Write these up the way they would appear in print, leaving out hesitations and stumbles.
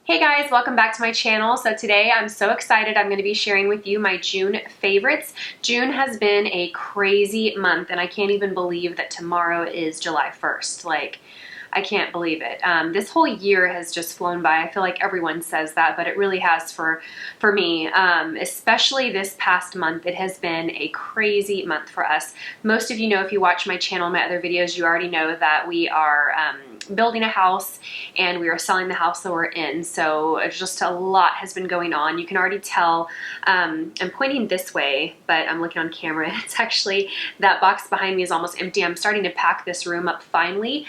Hey guys, welcome back to my channel. So today I'm so excited. I'm going to be sharing with you my June favorites. June has been a crazy month and I can't even believe that tomorrow is July 1st. Like, I can't believe it. This whole year has just flown by. I feel like everyone says that, but it really has for me. Especially this past month, it has been a crazy month for us. Most of you know, if you watch my channel, my other videos, you already know that we are building a house and we are selling the house that we're in. So just a lot has been going on. You can already tell. I'm pointing this way, but I'm looking on camera. It's actually, that box behind me is almost empty. I'm starting to pack this room up finally.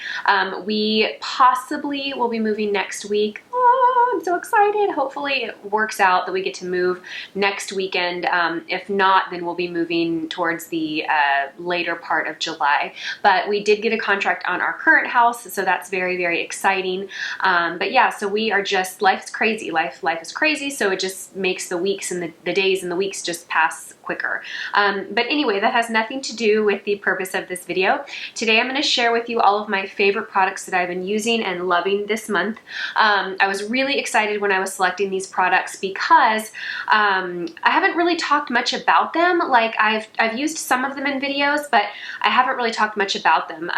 We possibly will be moving next week. Oh, I'm so excited. Hopefully it works out that we get to move next weekend. If not, then we'll be moving towards the later part of July. But we did get a contract on our current house, so that's very, very exciting. But yeah, so we are just, life's crazy. Life is crazy, so it just makes the weeks and the days and the weeks just pass quicker. But anyway, that has nothing to do with the purpose of this video. Today I'm going to share with you all of my favorite products that I've been using and loving this month. I was really excited when I was selecting these products because I haven't really talked much about them. Like I've used some of them in videos, but I haven't really talked much about them.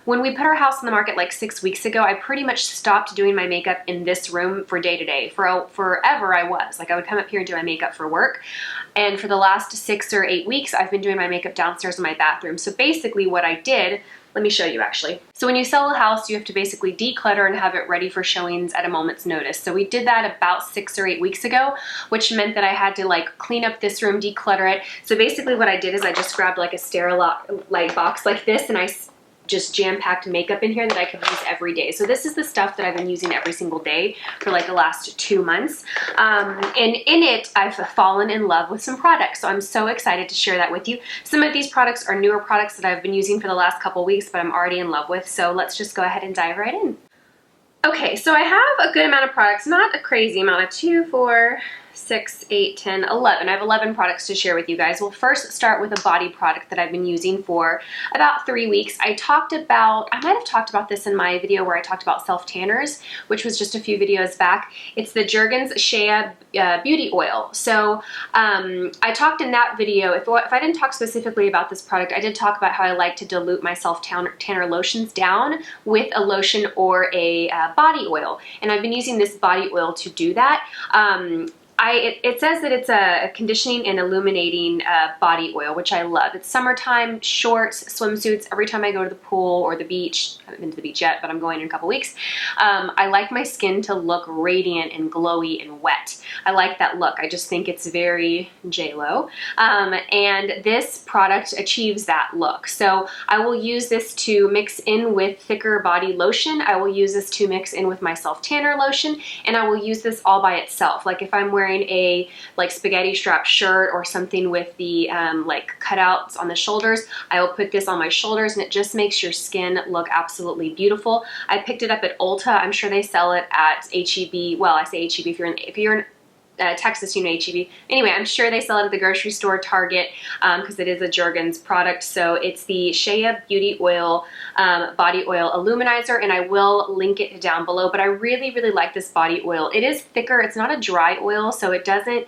When we put our house on the market like 6 weeks ago, I pretty much stopped doing my makeup in this room for day to day. Forever I was. Like I would come up here and do my makeup for work. And for the last 6 or 8 weeks, I've been doing my makeup downstairs in my bathroom. So basically what I did, let me show you actually. So when you sell a house, you have to basically declutter and have it ready for showings at a moment's notice. So we did that about 6 or 8 weeks ago, which meant that I had to like clean up this room, declutter it. So basically what I did is I just grabbed like a Sterilite box like this and I just jam-packed makeup in here that I could use every day. So this is the stuff that I've been using every single day for like the last 2 months. And in it, I've fallen in love with some products. So I'm so excited to share that with you. Some of these products are newer products that I've been using for the last couple weeks, but I'm already in love with. So let's just go ahead and dive right in. Okay, so I have a good amount of products, not a crazy amount, of 2, 4, 6, 8, 10, 11. I have 11 products to share with you guys. We'll first start with a body product that I've been using for about 3 weeks. I might have talked about this in my video where I talked about self-tanners, which was just a few videos back. It's the Jergens Shea Beauty Oil. So I talked in that video, if I didn't talk specifically about this product, I did talk about how I like to dilute my self-tanner lotions down with a lotion or a body oil. And I've been using this body oil to do that. It says that it's a conditioning and illuminating body oil, which I love. It's summertime, shorts, swimsuits. Every time I go to the pool or the beach, I haven't been to the beach yet, but I'm going in a couple weeks, I like my skin to look radiant and glowy and wet. I like that look. I just think it's very J-Lo. And this product achieves that look. So I will use this to mix in with thicker body lotion. I will use this to mix in with my self-tanner lotion, and I will use this all by itself. Like if I'm wearing a like spaghetti strap shirt or something with the like cutouts on the shoulders, I will put this on my shoulders and it just makes your skin look absolutely beautiful. I picked it up at Ulta. I'm sure they sell it at HEB. Well, I say HEB if you're in Texas, you know, HEB. Anyway, I'm sure they sell it at the grocery store, Target, because it is a Jergens product. So it's the Shea Beauty Oil Body Oil Illuminizer, and I will link it down below. But I really, really like this body oil. It is thicker. It's not a dry oil, so it doesn't,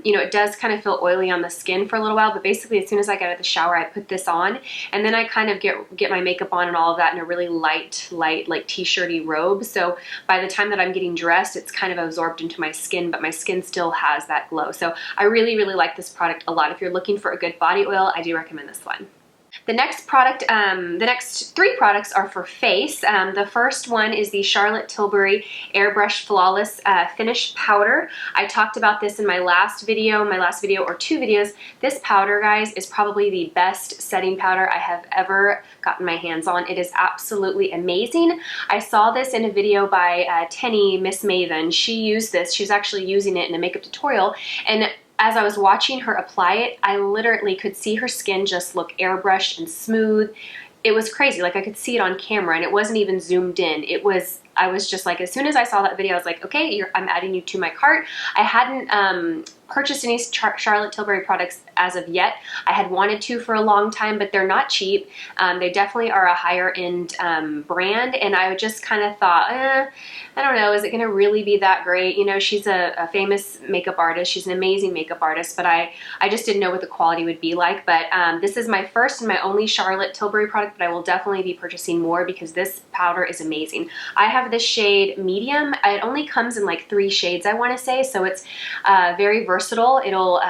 you know, it does kind of feel oily on the skin for a little while. But basically, as soon as I get out of the shower, I put this on, and then I kind of get my makeup on and all of that in a really light like t-shirty robe. So by the time that I'm getting dressed, it's kind of absorbed into my skin, but my skin still has that glow. So I really, really like this product a lot. If you're looking for a good body oil, I do recommend this one. The next product, the next 3 products are for face. The first one is the Charlotte Tilbury Airbrush Flawless Finish Powder. I talked about this in my last video or 2 videos. This powder, guys, is probably the best setting powder I have ever gotten my hands on. It is absolutely amazing. I saw this in a video by Tenny, Miss Maven. She used this. She was actually using it in a makeup tutorial, and as I was watching her apply it, I literally could see her skin just look airbrushed and smooth. It was crazy. Like I could see it on camera and it wasn't even zoomed in. I was just like, as soon as I saw that video, I was like, okay, I'm adding you to my cart. I hadn't purchased any Charlotte Tilbury products as of yet. I had wanted to for a long time, but they're not cheap. They definitely are a higher end brand, and I just kind of thought, I don't know, is it going to really be that great? You know, she's a famous makeup artist. She's an amazing makeup artist, but I just didn't know what the quality would be like. But this is my first and my only Charlotte Tilbury product, but I will definitely be purchasing more because this powder is amazing. I have this shade medium. It only comes in like 3 shades, I want to say, so it's very versatile. It'll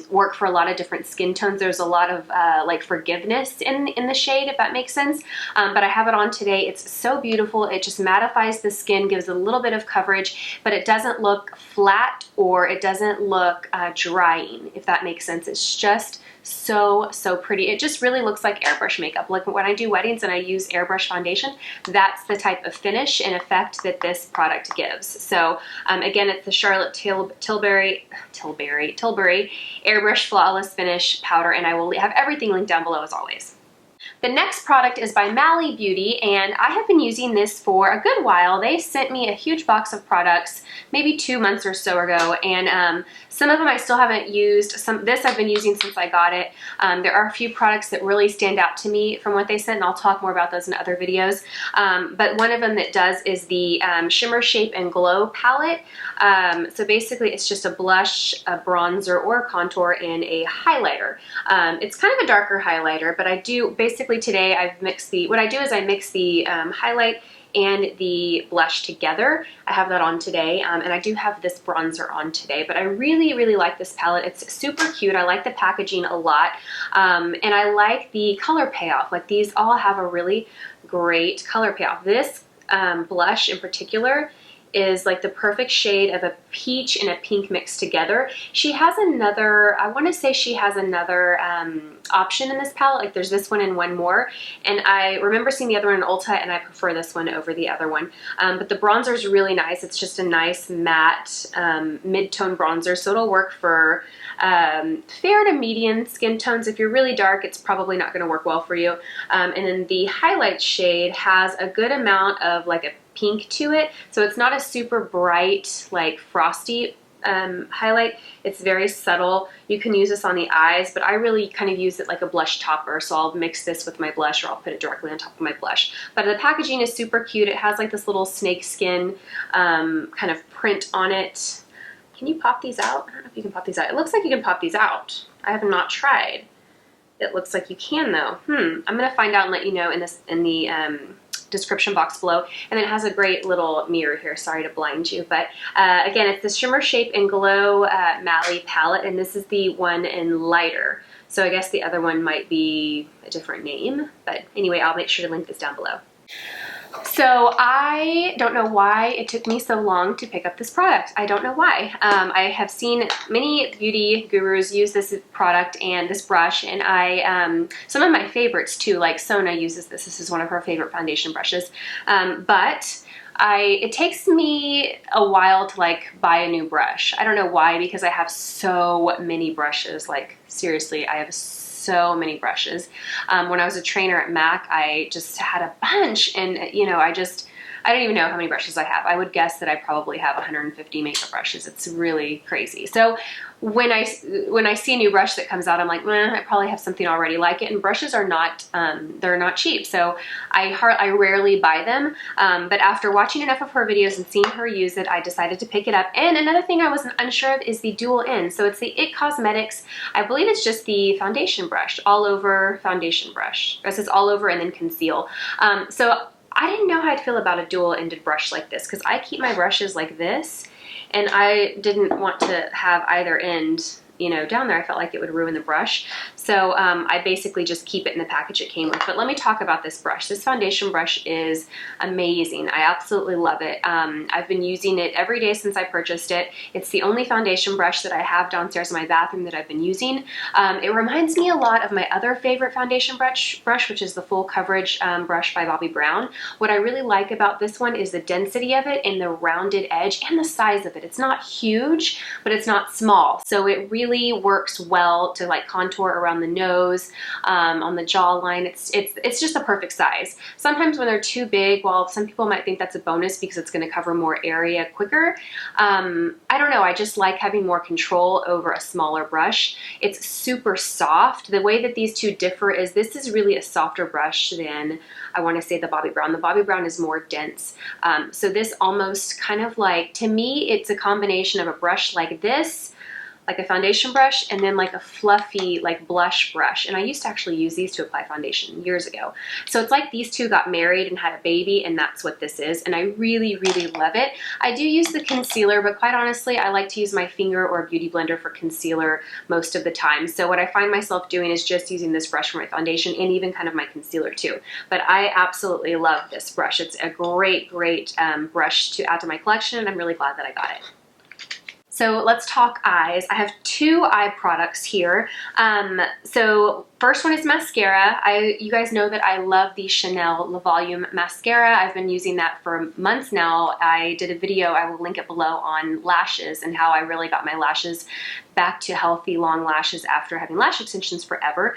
work for a lot of different skin tones. There's a lot of like forgiveness in the shade, if that makes sense. But I have it on today. It's so beautiful. It just mattifies the skin, gives a little bit of coverage, but it doesn't look flat or it doesn't look drying, if that makes sense. It's just so pretty. It just really looks like airbrush makeup. Like when I do weddings and I use airbrush foundation, that's the type of finish and effect that this product gives. So again, it's the Charlotte Tilbury Airbrush Flawless Finish powder, and I will have everything linked down below as always. The next product is by Mally Beauty, and I have been using this for a good while. They sent me a huge box of products maybe 2 months or so ago, and some of them I still haven't used. This I've been using since I got it. There are a few products that really stand out to me from what they sent, and I'll talk more about those in other videos. But one of them that does is the Shimmer, Shape, and Glow palette. So basically it's just a blush, a bronzer, or a contour, and a highlighter. It's kind of a darker highlighter, but I do, basically today I've mixed what I do is I mix the highlight and the blush together. I have that on today, and I do have this bronzer on today, but I really like this palette. It's super cute. I like the packaging a lot, and I like the color payoff. Like, these all have a really great color payoff. This blush in particular is like the perfect shade of a peach and a pink mixed together. She has another, I want to say she has another option in this palette. Like, there's this one and one more, and I remember seeing the other one in Ulta, and I prefer this one over the other one. But the bronzer is really nice. It's just a nice matte mid-tone bronzer, so it'll work for fair to medium skin tones. If you're really dark, it's probably not going to work well for you. And then the highlight shade has a good amount of like a pink to it, so it's not a super bright, like frosty highlight. It's very subtle. You can use this on the eyes, but I really kind of use it like a blush topper, so I'll mix this with my blush, or I'll put it directly on top of my blush. But the packaging is super cute. It has like this little snake skin kind of print on it. Can you pop these out? I don't know if you can pop these out. It looks like you can pop these out. I have not tried. It looks like you can though. I'm gonna find out and let you know in the description box below. And then it has a great little mirror here. Sorry to blind you, but again, it's the Shimmer, Shape, and Glow Mally palette, and this is the one in lighter. So I guess the other one might be a different name, but anyway, I'll make sure to link this down below. So I don't know why it took me so long to pick up this product. I don't know why. I have seen many beauty gurus use this product and this brush, and some of my favorites too, like Sona uses this. This is one of her favorite foundation brushes. But it takes me a while to like buy a new brush. I don't know why, because I have so many brushes. Like, seriously, I have so many brushes. When I was a trainer at MAC, I just had a bunch, and you know, I don't even know how many brushes I have. I would guess that I probably have 150 makeup brushes. It's really crazy. So when I see a new brush that comes out, I'm like, I probably have something already like it. And brushes are not, they're not cheap. So I rarely buy them. But after watching enough of her videos and seeing her use it, I decided to pick it up. And another thing I was unsure of is the dual end. So it's the IT Cosmetics. I believe it's just the foundation brush, all over foundation brush. It says all over and then conceal. So I didn't know how I'd feel about a dual-ended brush like this, because I keep my brushes like this, and I didn't want to have either end, you know, down there. I felt like it would ruin the brush. So I basically just keep it in the package it came with. But let me talk about this brush. This foundation brush is amazing. I absolutely love it. I've been using it every day since I purchased it. It's the only foundation brush that I have downstairs in my bathroom that I've been using. It reminds me a lot of my other favorite foundation brush, which is the Full Coverage brush by Bobbi Brown. What I really like about this one is the density of it and the rounded edge and the size of it. It's not huge, but it's not small. So it really really works well to like contour around the nose, on the jawline. It's just a perfect size. Sometimes when they're too big, well, some people might think that's a bonus because it's going to cover more area quicker. I don't know, I just like having more control over a smaller brush. It's super soft. The way that these two differ is this is really a softer brush than, I want to say, the Bobbi Brown. The Bobbi Brown is more dense. So this almost kind of like, to me, it's a combination of a brush like this, like a foundation brush, and then like a fluffy like blush brush. And I used to actually use these to apply foundation years ago. So it's like these two got married and had a baby, and that's what this is. And I really, really love it. I do use the concealer, but quite honestly, I like to use my finger or a beauty blender for concealer most of the time. So what I find myself doing is just using this brush for my foundation and even kind of my concealer too. But I absolutely love this brush. It's a great, great brush to add to my collection, and I'm really glad that I got it. So let's talk eyes. I have two eye products here. So first one is mascara. You guys know that I love the Chanel Le Volume mascara. I've been using that for months now. I did a video, I will link it below, on lashes and how I really got my lashes back to healthy long lashes after having lash extensions forever.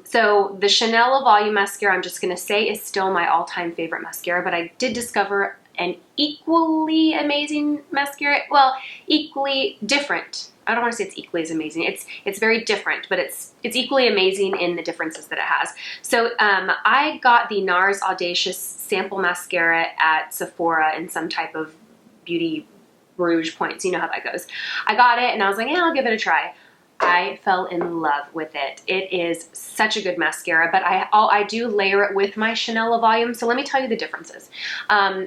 So the Chanel Le Volume mascara, I'm just gonna say, is still my all-time favorite mascara, but I did discover an equally amazing mascara. Well, equally different. I don't want to say it's equally as amazing. It's very different, but it's equally amazing in the differences that it has. So I got the NARS Audacious sample mascara at Sephora in some type of beauty rouge points. You know how that goes. I got it and I was like, yeah, I'll give it a try. I fell in love with it. It is such a good mascara, but I do layer it with my Chanel Le Volume. So let me tell you the differences.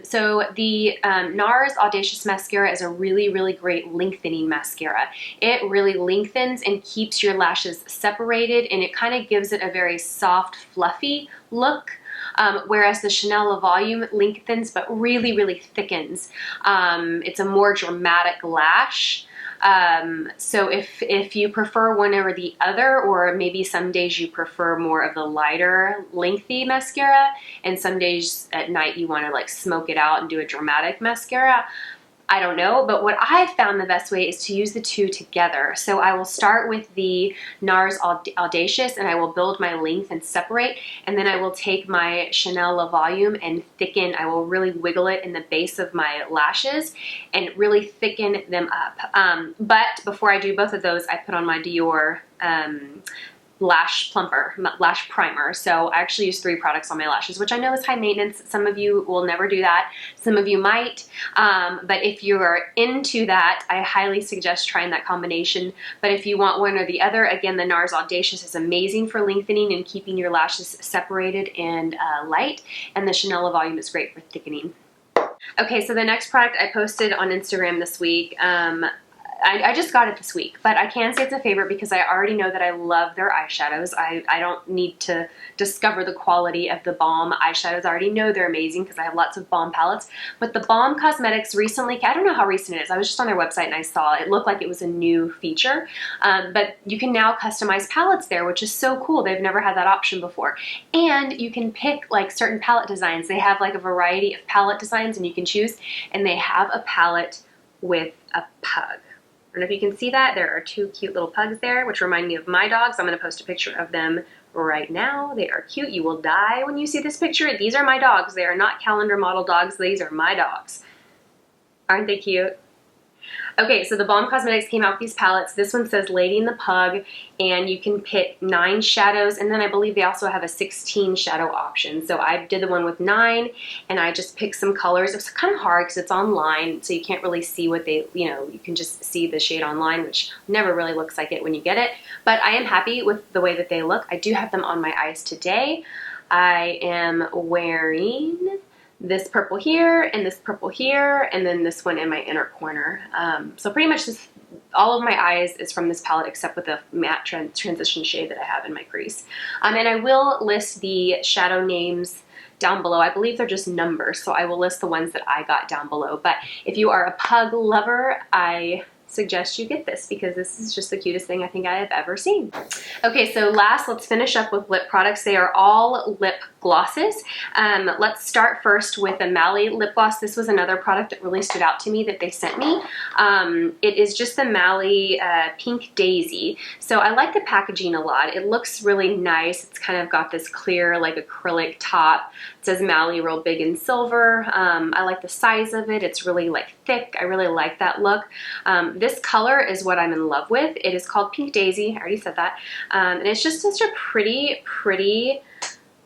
So the NARS Audacious mascara is a really, really great lengthening mascara. It really lengthens and keeps your lashes separated, and it kind of gives it a very soft, fluffy look. Whereas the Chanel Le Volume lengthens but really, really thickens. It's a more dramatic lash. So if you prefer one over the other, or maybe some days you prefer more of the lighter, lengthy mascara, and some days at night you want to like smoke it out and do a dramatic mascara, I don't know, but what I found the best way is to use the two together. So I will start with the NARS Audacious and I will build my length and separate, and then I will take my Chanel Le Volume and thicken. I will really wiggle it in the base of my lashes and really thicken them up. But before I do both of those, I put on my Dior lash plumper, lash primer. So I actually use 3 products on my lashes, which I know is high maintenance. Some of you will never do that. Some of you might. But if you're into that, I highly suggest trying that combination. But if you want one or the other, again, the NARS Audacious is amazing for lengthening and keeping your lashes separated and light. And the Chanel Le Volume is great for thickening. Okay, so the next product I posted on Instagram this week, I just got it this week, but I can say it's a favorite because I already know that I love their eyeshadows. I don't need to discover the quality of the Balm eyeshadows. I already know they're amazing because I have lots of Balm palettes. But the Balm Cosmetics recently, I don't know how recent it is. I was just on their website and I saw it. It looked like it was a new feature. But you can now customize palettes there, which is so cool. They've never had that option before. And you can pick like certain palette designs. They have like a variety of palette designs and you can choose. And they have a palette with a pug. I don't know if you can see that. There are 2 cute little pugs there, which remind me of my dogs. I'm going to post a picture of them right now. They are cute. You will die when you see this picture. These are my dogs. They are not calendar model dogs. These are my dogs. Aren't they cute? Okay, so the Balm Cosmetics came out with these palettes. This one says Lady and the Pug, and you can pick 9 shadows, and then I believe they also have a 16 shadow option. So I did the one with 9, and I just picked some colors. It's kind of hard because it's online, so you can't really see what they, you can just see the shade online, which never really looks like it when you get it. But I am happy with the way that they look. I do have them on my eyes today. I am wearing this purple here, and this purple here, and then this one in my inner corner. So pretty much all of my eyes is from this palette except with the matte transition shade that I have in my crease. And I will list the shadow names down below. I believe they're just numbers, so I will list the ones that I got down below. But if you are a pug lover, I suggest you get this because this is just the cutest thing I think I have ever seen. Okay, so last, let's finish up with lip products. They are all lip glosses. Let's start first with the Mally lip gloss. This was another product that really stood out to me that they sent me. It is just the Mally Pink Daisy. So I like the packaging a lot. It looks really nice. It's kind of got this clear like acrylic top. It says Mally real big in silver. I like the size of it. It's really like thick. I really like that look. This color is what I'm in love with. It is called Pink Daisy. I already said that. And it's just such a pretty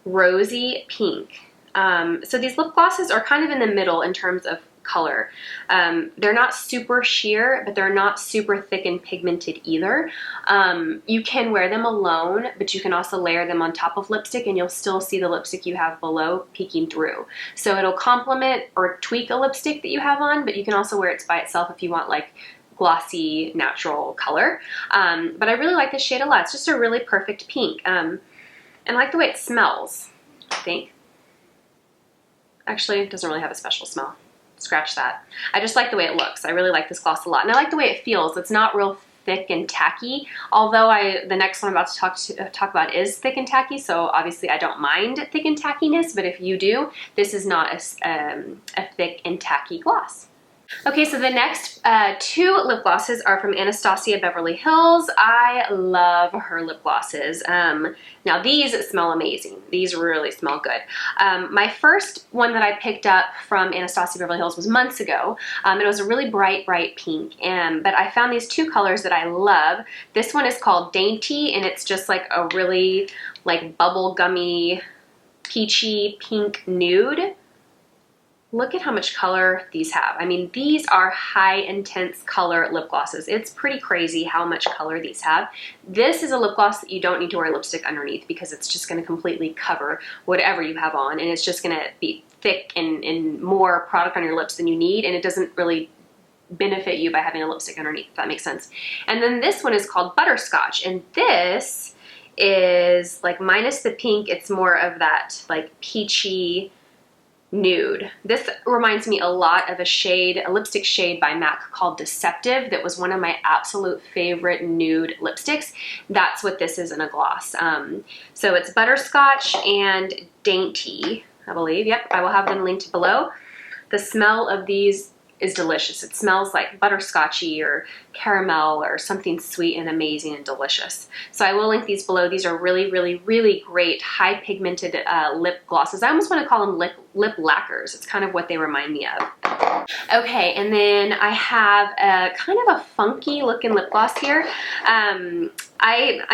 rosy pink. So these lip glosses are kind of in the middle in terms of color. They're not super sheer, but they're not super thick and pigmented either. You can wear them alone, but you can also layer them on top of lipstick and you'll still see the lipstick you have below peeking through. So it'll complement or tweak a lipstick that you have on, but you can also wear it by itself if you want like glossy, natural color. But I really like this shade a lot. It's just a really perfect pink. And I like the way it smells, I think. Actually, it doesn't really have a special smell. Scratch that. I just like the way it looks. I really like this gloss a lot. And I like the way it feels. It's not real thick and tacky, although the next one I'm about to talk about is thick and tacky, so obviously I don't mind thick and tackiness, but if you do, this is not a thick and tacky gloss. Okay, so the next two lip glosses are from Anastasia Beverly Hills. I love her lip glosses. Now these smell amazing. These really smell good. My first one that I picked up from Anastasia Beverly Hills was months ago. It was a really bright pink, but I found these two colors that I love. This one is called Dainty, and it's just like a really like bubblegummy, peachy pink nude. Look at how much color these have. I mean, these are high intense color lip glosses. It's pretty crazy how much color these have. This is a lip gloss that you don't need to wear lipstick underneath because it's just gonna completely cover whatever you have on, and it's just gonna be thick and more product on your lips than you need, and it doesn't really benefit you by having a lipstick underneath, if that makes sense. And then this one is called Butterscotch, and this is like minus the pink, it's more of that like peachy nude. This reminds me a lot of a lipstick shade by MAC called Deceptive that was one of my absolute favorite nude lipsticks. That's what this is in a gloss. So it's Butterscotch and Dainty, I believe. Yep, I will have them linked below. The smell of these is delicious. It smells like butterscotchy or caramel or something sweet and amazing and delicious. So I will link these below. These are really great high pigmented lip glosses. I almost want to call them lip lacquers. It's kind of what they remind me of. Okay, and then I have a kind of a funky looking lip gloss here. I'm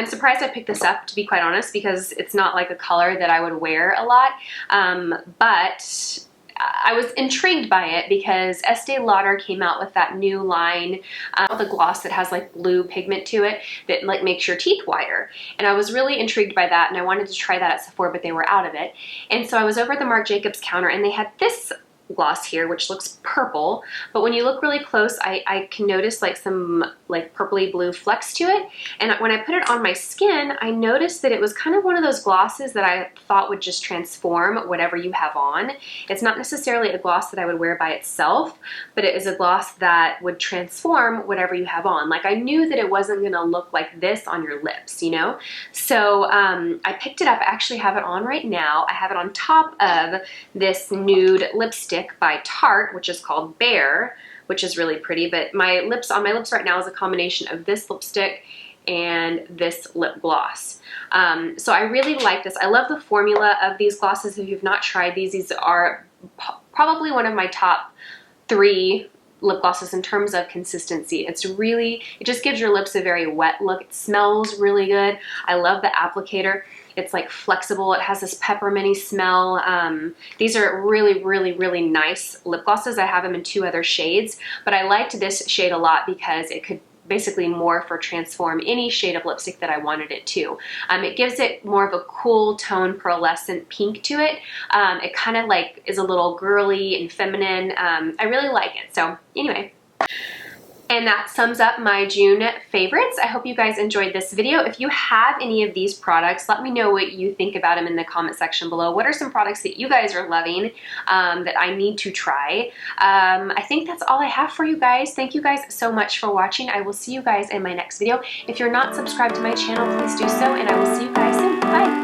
surprised I picked this up, to be quite honest, because it's not like a color that I would wear a lot, but I was intrigued by it because Estee Lauder came out with that new line of a gloss that has like blue pigment to it that like makes your teeth whiter. And I was really intrigued by that, and I wanted to try that at Sephora, but they were out of it. And so I was over at the Marc Jacobs counter, and they had this gloss here, which looks purple, but when you look really close, I can notice like some like purpley blue flecks to it. And when I put it on my skin, I noticed that it was kind of one of those glosses that I thought would just transform whatever you have on. It's not necessarily a gloss that I would wear by itself, but it is a gloss that would transform whatever you have on. Like I knew that it wasn't gonna look like this on your lips, you know? So I picked it up. I actually have it on right now. I have it on top of this nude lipstick by Tarte, which is called Bear, which is really pretty, but my lips right now is a combination of this lipstick and this lip gloss. So I really like this. I love the formula of these glosses. If you've not tried these are probably one of my top 3 lip glosses in terms of consistency. It just gives your lips a very wet look. It smells really good. I love the applicator. It's like flexible. It has this pepperminty smell. These are really nice lip glosses. I have them in 2 other shades, but I liked this shade a lot because it could basically morph or transform any shade of lipstick that I wanted it to. It gives it more of a cool tone, pearlescent pink to it. It kind of like is a little girly and feminine. I really like it. So anyway. And that sums up my June favorites. I hope you guys enjoyed this video. If you have any of these products, let me know what you think about them in the comment section below. What are some products that you guys are loving that I need to try? I think that's all I have for you guys. Thank you guys so much for watching. I will see you guys in my next video. If you're not subscribed to my channel, please do so, and I will see you guys soon. Bye.